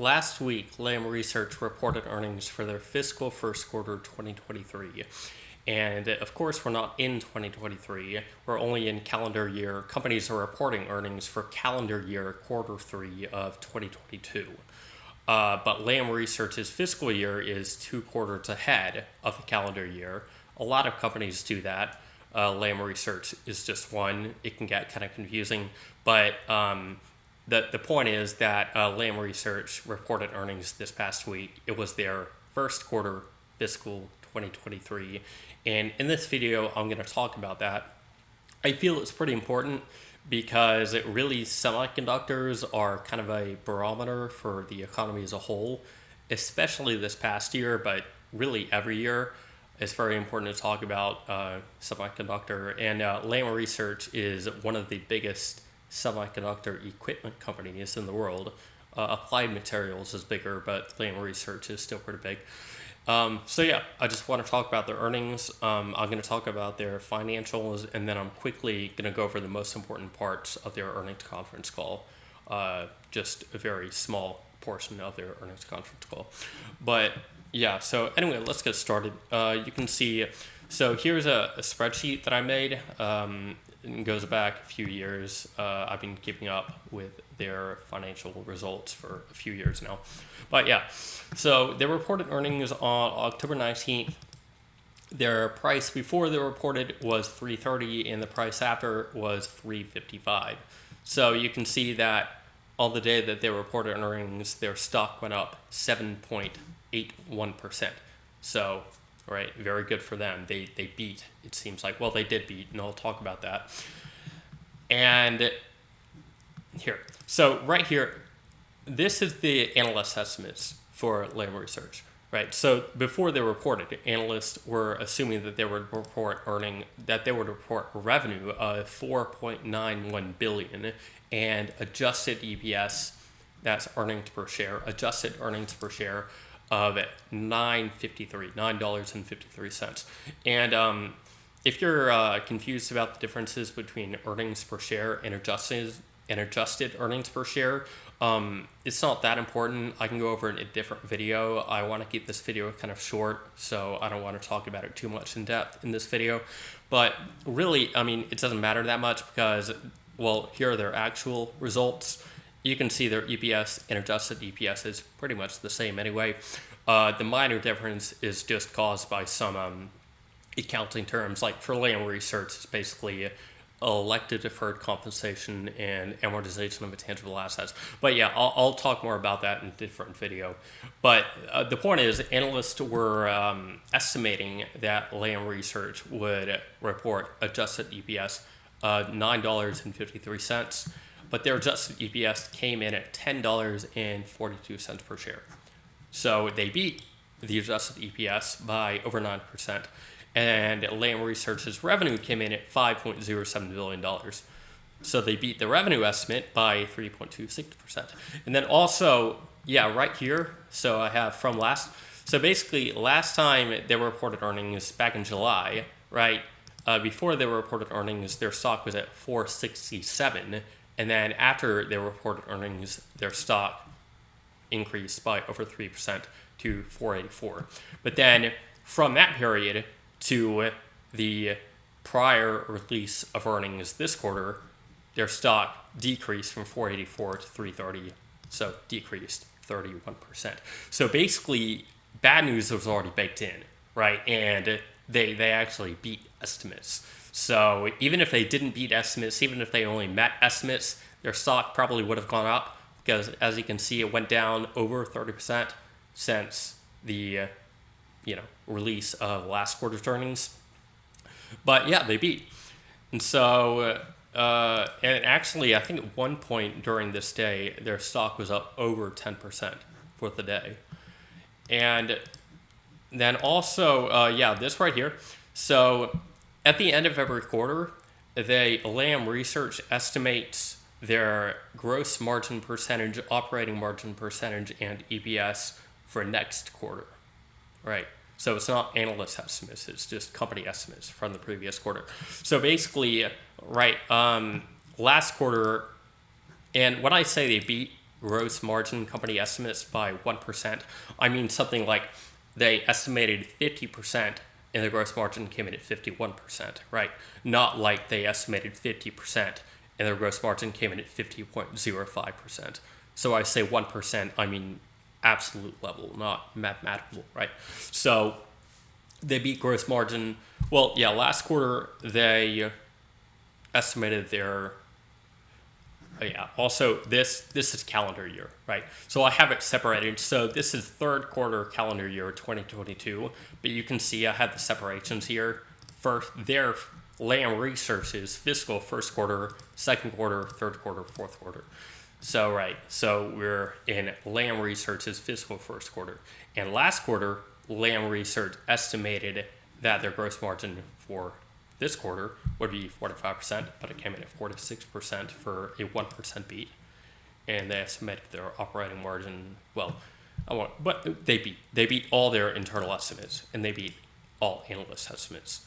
last week, Lam Research reported earnings for their fiscal first quarter 2023. And of course, we're not in 2023. We're only in calendar year. Companies are reporting earnings for calendar year quarter 3 of 2022. But Lam Research's fiscal year is 2 quarters ahead of the calendar year. A lot of companies do that. Lam Research is just one. It can get kind of confusing, but the point is that Lam Research reported earnings this past week. It was their first quarter fiscal 2023, and in this video, I'm going to talk about that. I feel it's pretty important because it really semiconductors are kind of a barometer for the economy as a whole, especially this past year, but really every year. It's very important to talk about semiconductor, and Lam Research is one of the biggest semiconductor equipment companies in the world. Applied Materials is bigger, but Lam Research is still pretty big. So yeah, I just want to talk about their earnings. I'm going to talk about their financials, and then I'm quickly going to go over the most important parts of their earnings conference call. Just a very small portion of their earnings conference call. But yeah, so anyway, let's get started. You can see, so here's a spreadsheet that I made. It goes back a few years. I've been keeping up with their financial results for a few years now. But yeah, so they reported earnings on October 19th. Their price before they reported was $3.30, and the price after was $3.55. So you can see that on the day that they reported earnings, their stock went up 7.81%. So, right, very good for them. They beat, it seems like. Well, they did beat, and I'll talk about that. And here, so right here, this is the analyst estimates for Lam Research, right? So before they reported, analysts were assuming that they would report revenue of $4.91 billion and adjusted EPS, that's earnings per share, adjusted earnings per share of $9.53. And if you're confused about the differences between earnings per share and adjusted earnings per share, it's not that important. I can go over it in a different video. I want to keep this video kind of short, so I don't want to talk about it too much in depth in this video. But really, I mean, it doesn't matter that much because, well, here are their actual results. You can see their EPS and adjusted EPS is pretty much the same anyway. The minor difference is just caused by some accounting terms. Like for Lam Research, it's basically elected deferred compensation and amortization of intangible assets. But yeah, I'll talk more about that in a different video. But the point is, analysts were estimating that Lam Research would report adjusted EPS $9.53, but their adjusted EPS came in at $10.42 per share. So they beat the adjusted EPS by over 9%. And Lam Research's revenue came in at $5.07 billion. So they beat the revenue estimate by 3.26%. And then also, yeah, right here, so I have from so basically last time they reported earnings back in July, right? Before they reported earnings, their stock was at $467. And then after they reported earnings, their stock increased by over 3% to $484. But then from that period to the prior release of earnings this quarter, their stock decreased from $484 to $330, so decreased 31%. So basically, bad news was already baked in, right? And they actually beat estimates. So even if they didn't beat estimates, even if they only met estimates, their stock probably would have gone up because, as you can see, it went down over 30% since the release of last quarter's earnings. But yeah, they beat. And so, and actually, I think at one point during this day, their stock was up over 10% for the day. And then also, yeah, this right here. So at the end of every quarter, Lam Research estimates their gross margin percentage, operating margin percentage, and EPS for next quarter, right? So it's not analyst estimates, it's just company estimates from the previous quarter. So basically, right, last quarter, and when I say they beat, gross margin company estimates by 1%, I mean something like they estimated 50% and the gross margin came in at 51%, right? Not like they estimated 50% and their gross margin came in at 50.05%. So I say 1%, I mean absolute level, not mathematical, right? So they beat gross margin. Well, yeah, last quarter they estimated their also this is calendar year, right? So I have it separated. So this is third quarter calendar year 2022, but you can see I have the separations here. First, their Lam Research's fiscal first quarter, second quarter, third quarter, fourth quarter. So so we're in Lam Research's fiscal first quarter. And last quarter, Lam Research estimated that their gross margin for this quarter would be 45%, but it came in at 46% for a 1% beat. And they estimated their operating margin, but they beat all their internal estimates, and they beat all analyst estimates.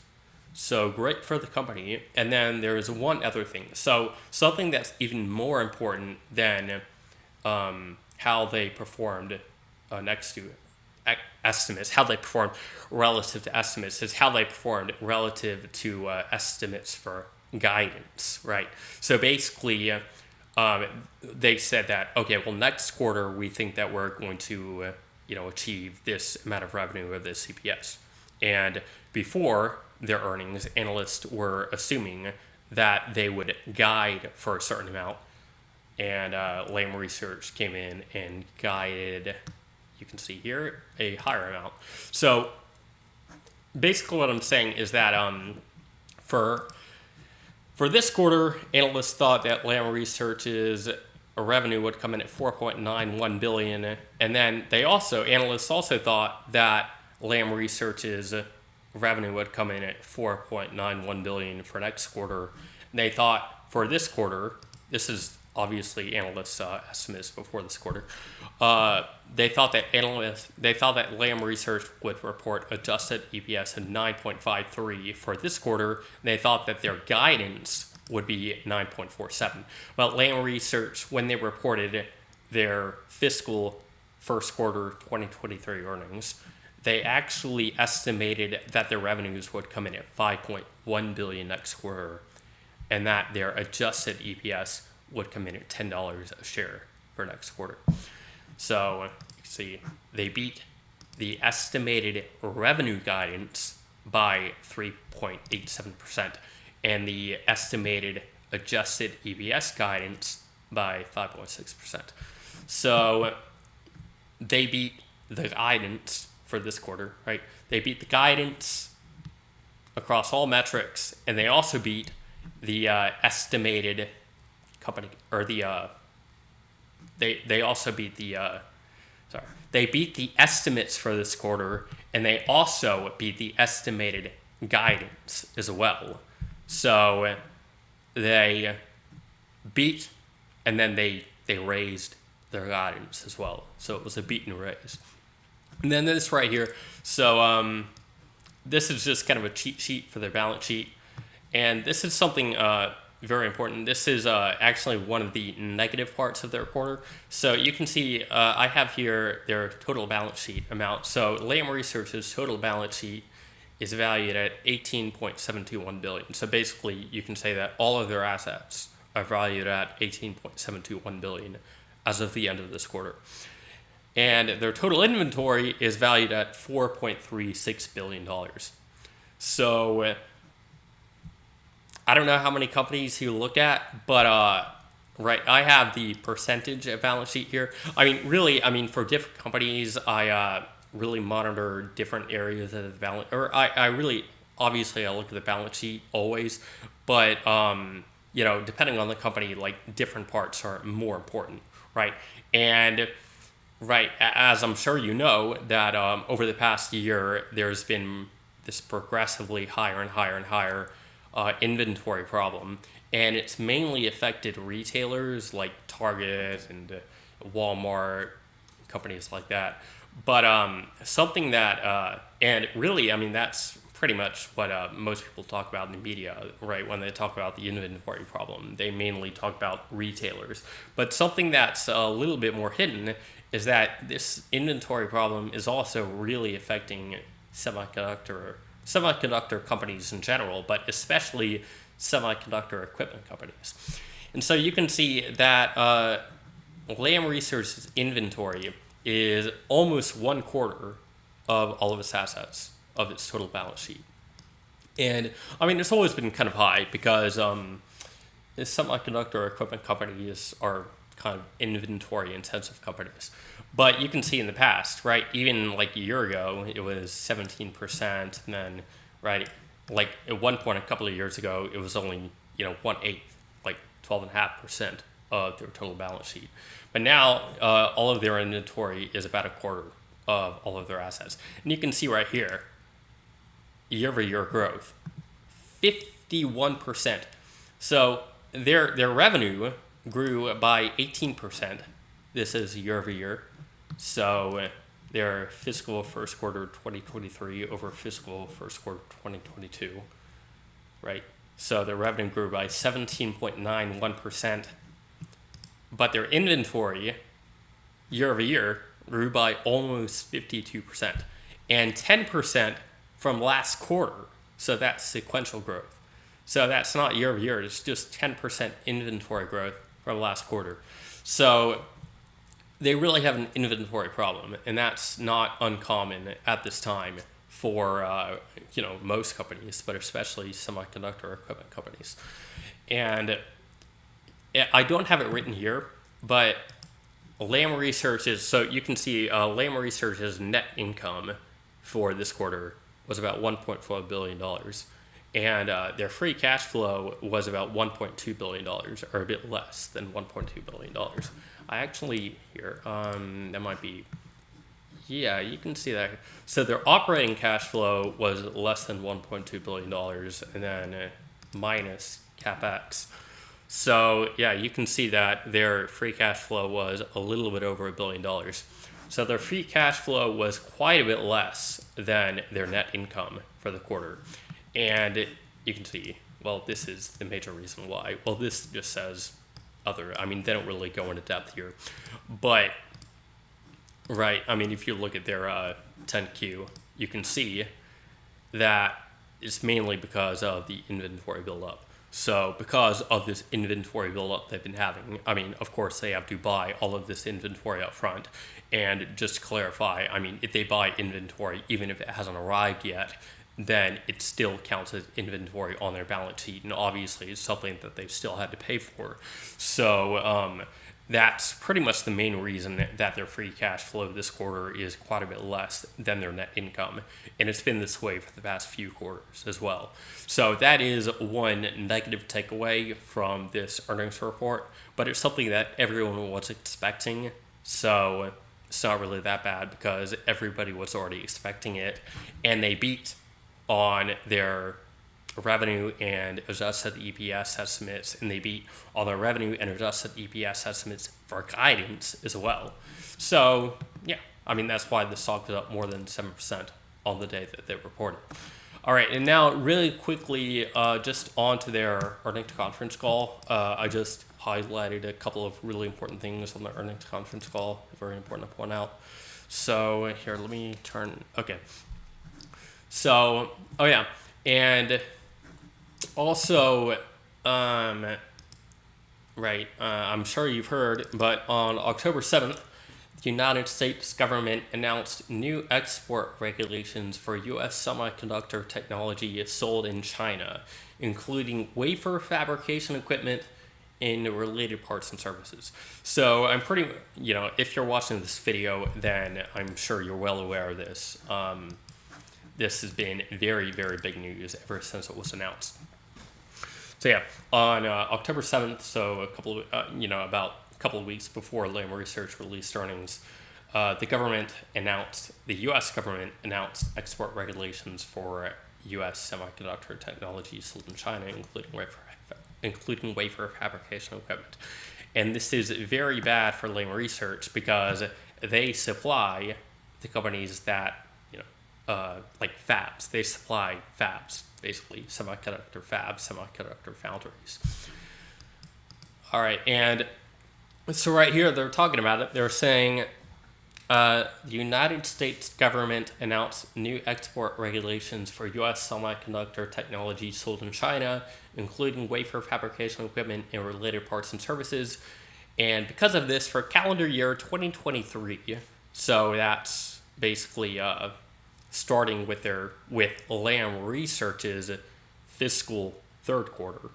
So great for the company. And then there's one other thing. So something that's even more important than how they performed next to estimates, how they performed relative to estimates, is how they performed relative to estimates for guidance, right? So basically, they said that, okay, well, next quarter we think that we're going to, achieve this amount of revenue or this CPS. And before their earnings, analysts were assuming that they would guide for a certain amount, and Lam Research came in and guided, you can see here, a higher amount. So basically what I'm saying is that for this quarter, analysts thought that Lam Research's revenue would come in at $4.91 billion, and then analysts also thought that Lam Research's revenue would come in at $4.91 billion for next quarter. And they thought for this quarter, this is obviously analysts' estimates before this quarter. They thought that Lam Research would report adjusted EPS of 9.53 for this quarter. They thought that their guidance would be 9.47. But Lam Research, when they reported their fiscal first quarter 2023 earnings, they actually estimated that their revenues would come in at $5.1 billion next quarter, and that their adjusted EPS would come in at $10 a share for next quarter. So you can see they beat the estimated revenue guidance by 3.87%, and the estimated adjusted EPS guidance by 5.6%. So they beat the guidance for this quarter, right? They beat the guidance across all metrics, and they also beat the estimated company, or they also beat the they beat the estimates for this quarter, and they also beat the estimated guidance as well. So they beat, and then they raised their guidance as well. So it was a beat and raise. And then this right here. So this is just kind of a cheat sheet for their balance sheet. And this is something very important. This is actually one of the negative parts of their quarter. So you can see I have here their total balance sheet amount. So Lam Research's total balance sheet is valued at $18.721 billion. So basically you can say that all of their assets are valued at $18.721 billion as of the end of this quarter. And their total inventory is valued at $4.36 billion. So I don't know how many companies you look at, but I have the percentage of balance sheet here. For different companies, I really monitor different areas of the balance, obviously I look at the balance sheet always, but depending on the company, like different parts are more important, right? And as I'm sure you know, that over the past year, there's been this progressively higher and higher and higher inventory problem, and it's mainly affected retailers like Target and Walmart, companies like that. But something that, and really, that's pretty much what most people talk about in the media, right? When they talk about the inventory problem, they mainly talk about retailers. But something that's a little bit more hidden is that this inventory problem is also really affecting semiconductor companies in general, but especially semiconductor equipment companies. And so you can see that Lam Research's inventory is almost 1/4 of all of its assets, of its total balance sheet. And I mean, it's always been kind of high because semiconductor equipment companies are kind of inventory intensive companies. But you can see in the past, right, even like a year ago, it was 17%. And then, right, like at one point a couple of years ago, it was only, 1/8, like 12.5% of their total balance sheet. But now all of their inventory is about 1/4 of all of their assets. And you can see right here, year-over-year growth, 51%. So their revenue grew by 18%. This is year-over-year. So their fiscal first quarter 2023 over fiscal first quarter 2022, right? So their revenue grew by 17.91%, but their inventory year-over-year grew by almost 52%, and 10% from last quarter. So that's sequential growth. So that's not year-over-year, it's just 10% inventory growth from last quarter. So they really have an inventory problem, and that's not uncommon at this time for most companies, but especially semiconductor equipment companies. And I don't have it written here, but Lam Research is, so you can see Lam Research's net income for this quarter was about $1.4 billion. And their free cash flow was about $1.2 billion, or a bit less than $1.2 billion. I actually, here, that might be, yeah, you can see that. So their operating cash flow was less than $1.2 billion, and then minus CapEx. So yeah, you can see that their free cash flow was a little bit over $1 billion. So their free cash flow was quite a bit less than their net income for the quarter. And you can see, well, this is the major reason why. Well, this just says other, I mean, they don't really go into depth here. But, right, I mean, if you look at their 10Q, you can see that it's mainly because of the inventory buildup. So because of this inventory buildup they've been having, I mean, of course, they have to buy all of this inventory up front. And just to clarify, I mean, if they buy inventory, even if it hasn't arrived yet, then it still counts as inventory on their balance sheet. And obviously, it's something that they've still had to pay for. So that's pretty much the main reason that their free cash flow this quarter is quite a bit less than their net income. And it's been this way for the past few quarters as well. So that is one negative takeaway from this earnings report, but it's something that everyone was expecting. So it's not really that bad because everybody was already expecting it, and they beat on their revenue and adjusted EPS estimates, and they beat on their revenue and adjusted EPS estimates for guidance as well. So yeah, I mean, that's why the stock was up more than 7% on the day that they reported. All right, and now really quickly, just on to their earnings conference call. I just highlighted a couple of really important things on the earnings conference call, very important to point out. So here, let me turn, okay. So, oh yeah, and also, right, I'm sure you've heard, but on October 7th, the United States government announced new export regulations for U.S. semiconductor technology sold in China, including wafer fabrication equipment and related parts and services. So I'm pretty, if you're watching this video, then I'm sure you're well aware of this. This has been very, very big news ever since it was announced. So yeah, on October 7th, so a couple of, about a couple of weeks before Lam Research released earnings, the U.S. government announced export regulations for U.S. semiconductor technology sold in China, including wafer fabrication equipment. And this is very bad for Lam Research because they supply the companies that like fabs. They supply fabs, basically semiconductor fabs, semiconductor foundries. All right, and so right here they're talking about it. They're saying the United States government announced new export regulations for U.S. semiconductor technology sold in China, including wafer fabrication equipment and related parts and services. And because of this, for calendar year 2023, so that's basically starting with Lam Research's fiscal third quarter,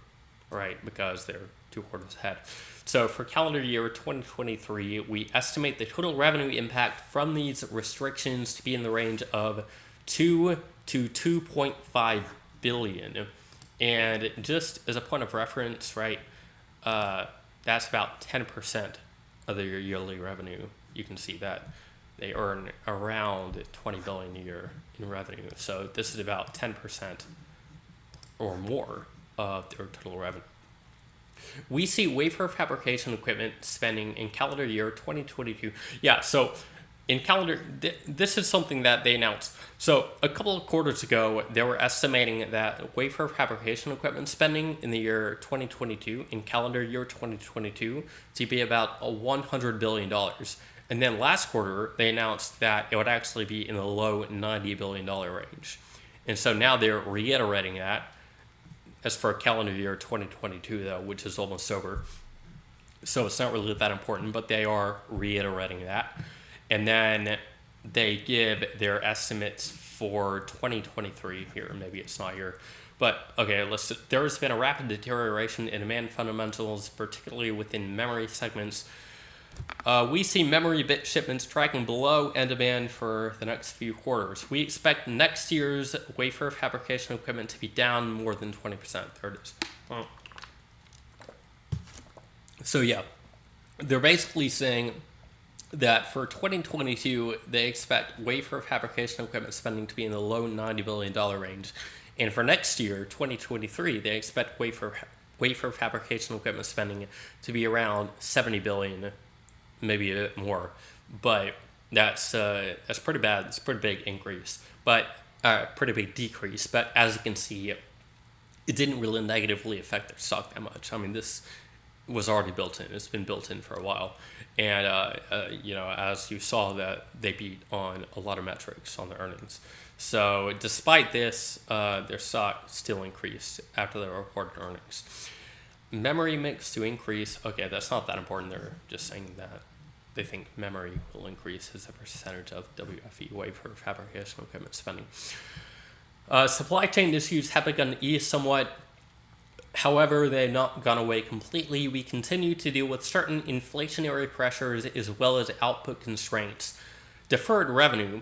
right? Because they're 2 quarters ahead. So for calendar year 2023, we estimate the total revenue impact from these restrictions to be in the range of 2 to 2.5 billion. And just as a point of reference, right, that's about 10% of their yearly revenue. You can see that they earn around 20 billion a year in revenue. So this is about 10% or more of their total revenue. We see wafer fabrication equipment spending in calendar year 2022. Yeah, so in this is something that they announced. So a couple of quarters ago, they were estimating that wafer fabrication equipment spending in the year 2022, in calendar year 2022, to be about $100 billion. And then last quarter, they announced that it would actually be in the low $90 billion range. And so now they're reiterating that. As for calendar year 2022, though, which is almost over. So it's not really that important, but they are reiterating that. And then they give their estimates for 2023 here. Maybe it's not here. But, okay, there has been a rapid deterioration in demand fundamentals, particularly within memory segments. We see memory bit shipments tracking below end demand for the next few quarters. We expect next year's wafer fabrication equipment to be down more than 20%. There it is. So yeah, they're basically saying that for 2022, they expect wafer fabrication equipment spending to be in the low $90 billion range. And for next year, 2023, they expect wafer fabrication equipment spending to be around $70 billion, maybe a bit more, but that's pretty bad. It's a pretty big increase, but pretty big decrease. But as you can see, it didn't really negatively affect their stock that much. I mean, this was already built in. It's been built in for a while, and as you saw, that they beat on a lot of metrics on the earnings. So despite this, their stock still increased after they reported earnings. Memory mix to increase. Okay, that's not that important. They're just saying that they think memory will increase as a percentage of WFE, wafer fabrication equipment spending. Supply chain issues have begun to ease somewhat. However, they've not gone away completely. We continue to deal with certain inflationary pressures as well as output constraints. Deferred revenue.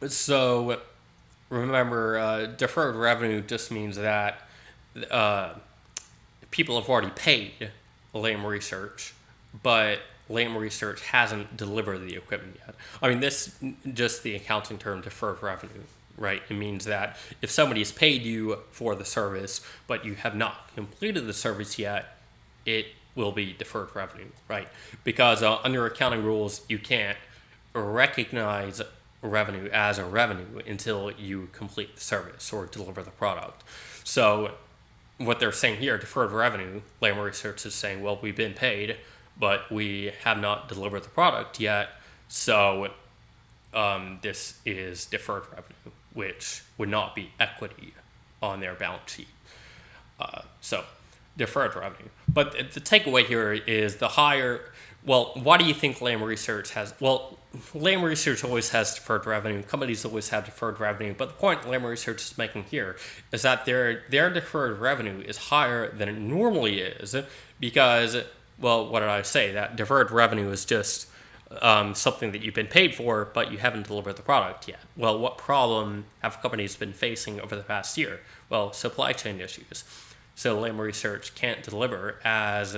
So remember, deferred revenue just means that people have already paid Lam Research, but Lam Research hasn't delivered the equipment yet. I mean, this just the accounting term deferred revenue, right? It means that if somebody's paid you for the service, but you have not completed the service yet, it will be deferred revenue, right? Because under accounting rules, you can't recognize revenue as a revenue until you complete the service or deliver the product. So what they're saying here, deferred revenue, Lam Research is saying, well, we've been paid, but we have not delivered the product yet, so this is deferred revenue, which would not be equity on their balance sheet. So deferred revenue. But the takeaway here is the higher, well, why do you think Lam Research has, well, Lam Research always has deferred revenue. Companies always have deferred revenue. But the point Lam Research is making here is that their deferred revenue is higher than it normally is because, well, what did I say? That deferred revenue is just something that you've been paid for, but you haven't delivered the product yet. Well, what problem have companies been facing over the past year? Well, supply chain issues. So Lam Research can't deliver as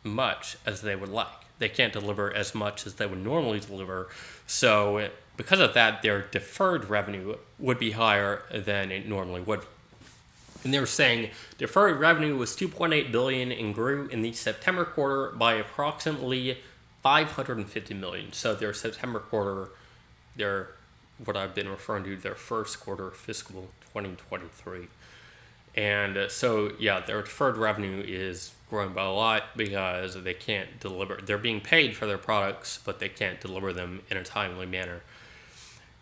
much as they would like. They can't deliver as much as they would normally deliver. So because of that, their deferred revenue would be higher than it normally would. And they were saying deferred revenue was $2.8 billion and grew in the September quarter by approximately $550 million. So their September quarter, their what I've been referring to, their first quarter fiscal 2023. And so, yeah, their deferred revenue is growing by a lot because they can't deliver. They're being paid for their products, but they can't deliver them in a timely manner.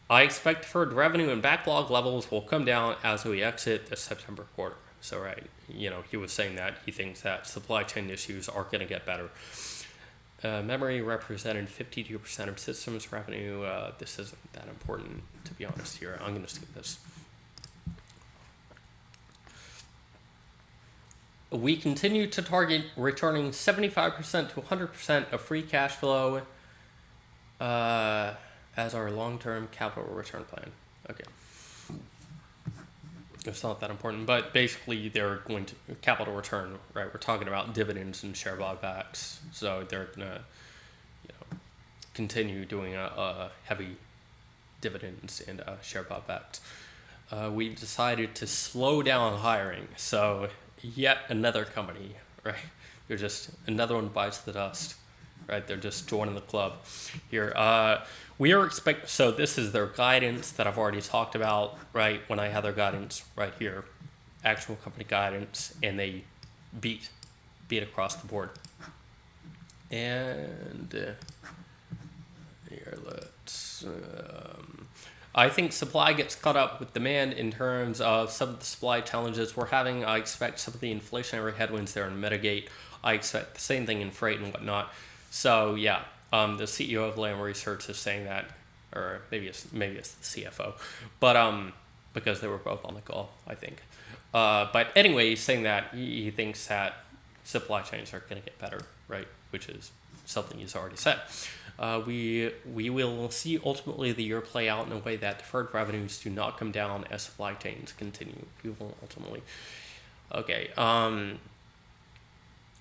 I expect deferred revenue and backlog levels will come down as we exit the September quarter. So, right, he was saying that he thinks that supply chain issues are going to get better. Memory represented 52% of systems revenue. This isn't that important, to be honest here. I'm going to skip this. We continue to target returning 75% to 100% of free cash flow as our long-term capital return plan. Okay. It's not that important, but basically they're going to capital return, right? We're talking about dividends and share buybacks, so they're gonna, continue doing a heavy dividends and share buybacks. We decided to slow down hiring, so yet another company, right? They're just another one bites the dust, right? They're just joining the club here. We are so this is their guidance that I've already talked about, right? When I had their guidance right here, actual company guidance, and they beat across the board. And here, let's. I think supply gets caught up with demand in terms of some of the supply challenges we're having. I expect some of the inflationary headwinds there to mitigate. I expect the same thing in freight and whatnot. So yeah. The CEO of Lam Research is saying that, or maybe it's the CFO, but because they were both on the call, I think. But anyway, he's saying that he thinks that supply chains are going to get better, right? Which is something he's already said. We will see ultimately the year play out in a way that deferred revenues do not come down as supply chains continue. We will ultimately. Okay.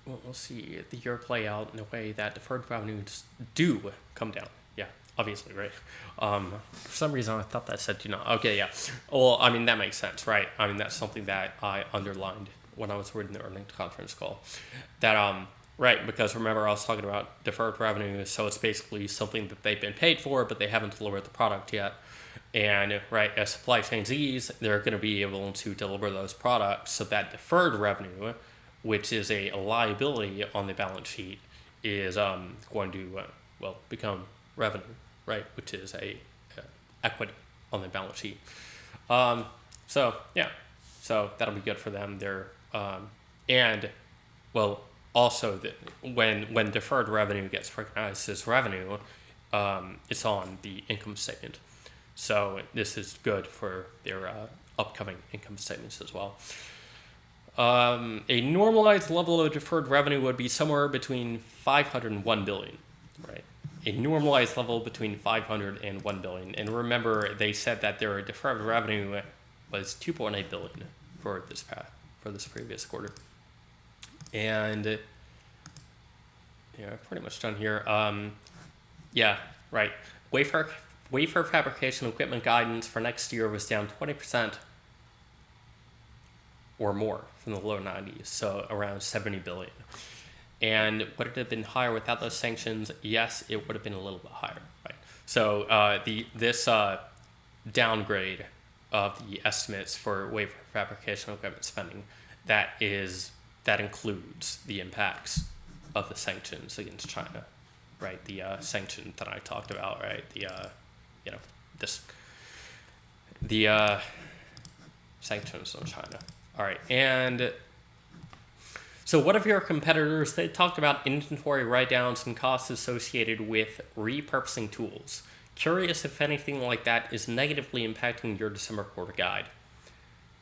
We'll see the year play out in a way that deferred revenues do come down. Yeah, obviously, right? For some reason, I thought that said do not. Okay, yeah. Well, I mean, that makes sense, right? I mean, that's something that I underlined when I was reading the earnings conference call. That, right, because remember, I was talking about deferred revenue, so it's basically something that they've been paid for, but they haven't delivered the product yet. And, right, as supply chains ease, they're going to be able to deliver those products, so that deferred revenue, which is a liability on the balance sheet, is going to become revenue, right? Which is a equity on the balance sheet. So that'll be good for them. They're also when deferred revenue gets recognized as revenue, it's on the income statement. So this is good for their upcoming income statements as well. A normalized level of deferred revenue would be somewhere between 500 and 1 billion, right? A normalized level between 500 and 1 billion. And remember, they said that their deferred revenue was 2.8 billion for this previous quarter. And pretty much done here. Right. Wafer fabrication equipment guidance for next year was down 20%. Or more from the low 90s, so around 70 billion. And would it have been higher without those sanctions? Yes, it would have been a little bit higher, right? So this downgrade of the estimates for wafer fabrication equipment spending, that includes the impacts of the sanctions against China, right? The sanction that I talked about, right? The sanctions on China. All right, and so one of your competitors, they talked about inventory write-downs and costs associated with repurposing tools. Curious if anything like that is negatively impacting your December quarter guide.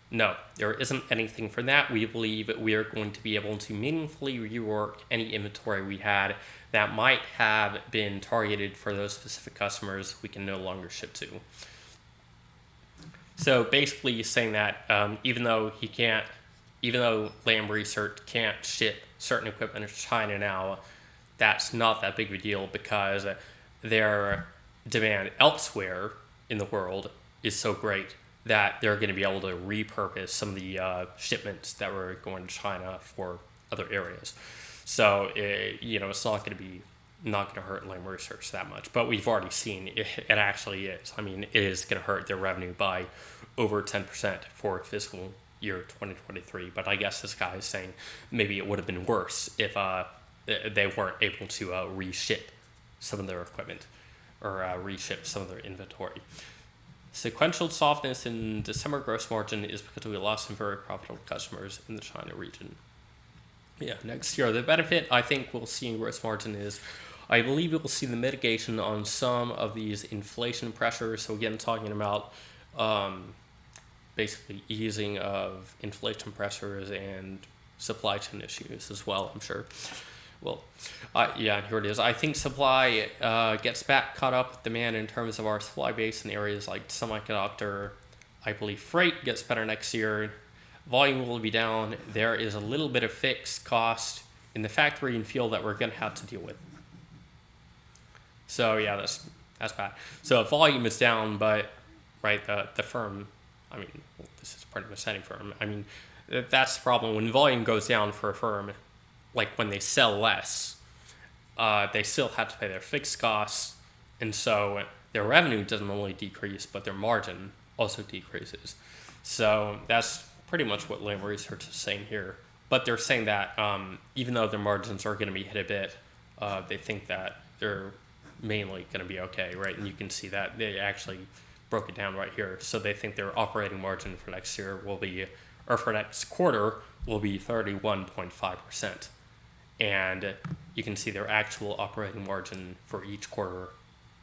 No, there isn't anything for that. We believe we are going to be able to meaningfully rework any inventory we had that might have been targeted for those specific customers we can no longer ship to. So basically he's saying that even though Lam Research can't ship certain equipment to China now, that's not that big of a deal because their demand elsewhere in the world is so great that they're going to be able to repurpose some of the shipments that were going to China for other areas. So, it's not going to be not going to hurt Lam Research that much. But we've already seen it actually is. I mean, it is going to hurt their revenue by over 10% for fiscal year 2023. But I guess this guy is saying maybe it would have been worse if they weren't able to reship some of their equipment or reship some of their inventory. Sequential softness in December gross margin is because we lost some very profitable customers in the China region. Yeah, next year, the benefit I think we'll see in gross margin is I believe we'll see the mitigation on some of these inflation pressures. So again, talking about basically easing of inflation pressures and supply chain issues as well, I'm sure. Well, yeah, here it is. I think supply gets back caught up with demand in terms of our supply base in areas like semiconductor. I believe freight gets better next year. Volume will be down. There is a little bit of fixed cost in the factory and field that we're going to have to deal with. So yeah, that's bad. So volume is down, but right, the firm, I mean, this is pretty much any firm. I mean, that's the problem. When volume goes down for a firm, like when they sell less, they still have to pay their fixed costs, and so their revenue doesn't only decrease, but their margin also decreases. So that's pretty much what Lam Research is saying here. But they're saying that even though their margins are going to be hit a bit, they think that they're mainly going to be okay, right? And you can see that they actually broke it down right here. So they think their operating margin for next year will be, or for next quarter, will be 31.5%. And you can see their actual operating margin for each quarter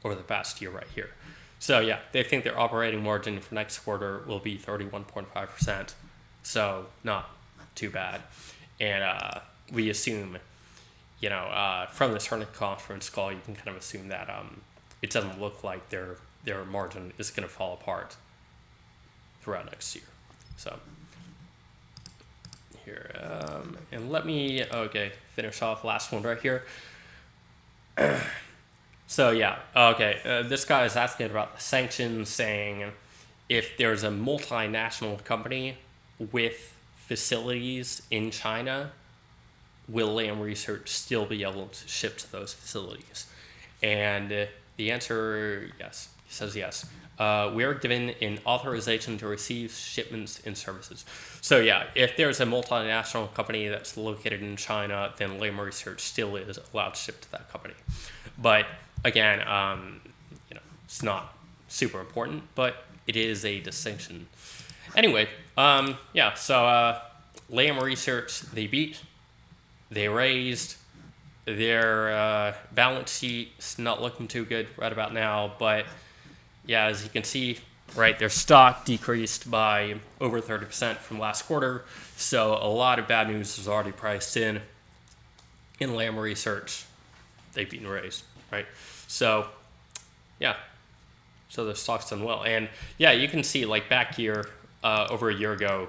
over the past year right here. So yeah, they think their operating margin for next quarter will be 31.5%. So not too bad. And we assume, you know, from this earnings conference call, you can kind of assume that it doesn't look like their margin is going to fall apart throughout next year. So here, and let me, finish off last one right here. So yeah, this guy is asking about the sanctions, saying if there's a multinational company with facilities in China, will Lam Research still be able to ship to those facilities? And the answer, yes. He says yes. We are given an authorization to receive shipments and services. So yeah, if there's a multinational company that's located in China, then Lam Research still is allowed to ship to that company. But again, you know, it's not super important, but it is a distinction. Anyway, yeah, so Lam Research, they beat, they raised, their balance sheet's not looking too good right about now, but yeah, as you can see, right, their stock decreased by over 30% from last quarter, so a lot of bad news is already priced in Lam Research. They've been raised, right? So, yeah, so the stock's done well. And yeah, you can see, like, back here, over a year ago,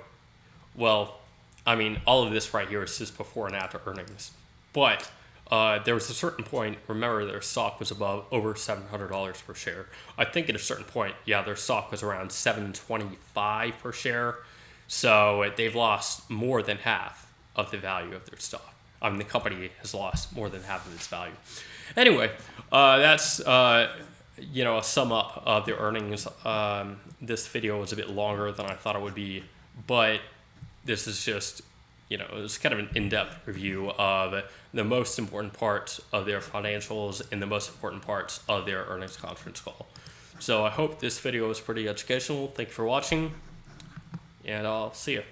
well, I mean, all of this right here is just before and after earnings. But there was a certain point, remember, their stock was above over $700 per share. I think at a certain point, yeah, their stock was around $725 per share. So they've lost more than half of the value of their stock. I mean, the company has lost more than half of its value. Anyway, that's, you know, a sum up of their earnings. This video was a bit longer than I thought it would be, but this is just, you know, it's kind of an in-depth review of the most important parts of their financials and the most important parts of their earnings conference call. So I hope this video was pretty educational. Thank you for watching, and I'll see you.